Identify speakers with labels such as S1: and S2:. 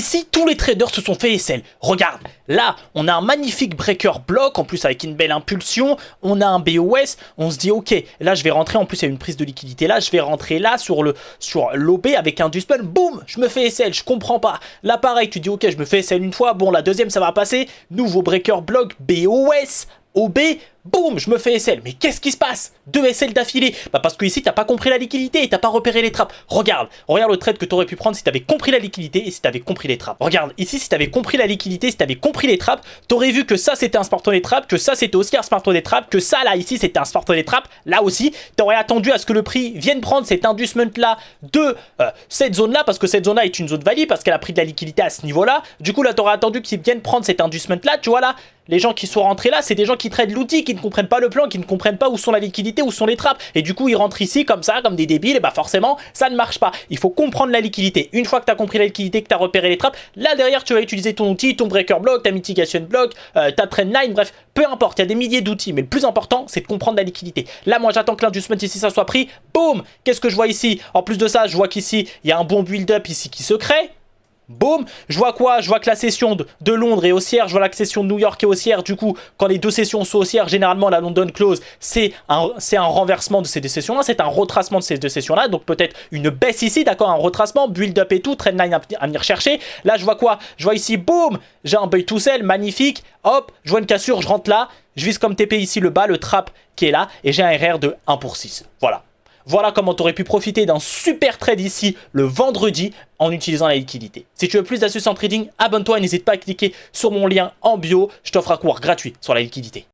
S1: ici, tous les traders se sont fait SL. Regarde, là, on a un magnifique breaker block, en plus avec une belle impulsion. On a un BOS, on se dit, ok, là, je vais rentrer, en plus, il y a une prise de liquidité là, je vais rentrer là sur l'OB avec un Duspel, boum, je me fais SL, je comprends pas. Là, pareil, tu dis, ok, je me fais SL une fois, bon, la deuxième, ça va passer. Nouveau breaker block, BOS, OB, boum, je me fais SL. Mais qu'est-ce qui se passe? 2 SL d'affilée. Bah parce que ici, t'as pas compris la liquidité et t'as pas repéré les trappes. Regarde le trade que t'aurais pu prendre si t'avais compris la liquidité et si t'avais compris les trappes. Regarde, ici, si t'avais compris la liquidité, si t'avais compris les trappes, t'aurais vu que ça, c'était un smart money trap, que ça, c'était aussi un smart money trap, que ça, là, ici, c'était un smart money trap. Là aussi, t'aurais attendu à ce que le prix vienne prendre cet inducement-là de cette zone-là, parce que cette zone-là est une zone valide, parce qu'elle a pris de la liquidité à ce niveau-là. Du coup, là, t'aurais attendu qu'ils viennent prendre cet inducement-là, tu vois, là. Les gens qui sont rentrés là, c'est des gens qui traitent l'outil, qui ne comprennent pas le plan, qui ne comprennent pas où sont la liquidité, où sont les trappes. Et du coup, ils rentrent ici comme ça, comme des débiles, et bah forcément, ça ne marche pas. Il faut comprendre la liquidité. Une fois que tu as compris la liquidité, que tu as repéré les trappes, là derrière, tu vas utiliser ton outil, ton breaker block, ta mitigation block, ta trendline, bref, peu importe, il y a des milliers d'outils. Mais le plus important, c'est de comprendre la liquidité. Là, moi, j'attends que l'inducement ici, ça soit pris. Boum! Qu'est-ce que je vois ici? En plus de ça, je vois qu'ici, il y a un bon build-up ici qui se crée. Boum, je vois quoi? Je vois que la session de Londres est haussière, je vois la session de New York est haussière. Du coup, quand les deux sessions sont haussières, généralement la London Close, c'est un renversement de ces deux sessions-là, c'est un retracement de ces deux sessions-là. Donc peut-être une baisse ici, d'accord, un retracement, build-up et tout, trendline à venir chercher. Là, je vois quoi? Je vois ici, boum, j'ai un buy to sell, magnifique. Hop, je vois une cassure, je rentre là, je vise comme TP ici le bas, le trap qui est là, et j'ai un RR de 1 pour 6. Voilà. Voilà comment tu aurais pu profiter d'un super trade ici le vendredi en utilisant la liquidité. Si tu veux plus d'astuces en trading, abonne-toi et n'hésite pas à cliquer sur mon lien en bio. Je t'offre un cours gratuit sur la liquidité.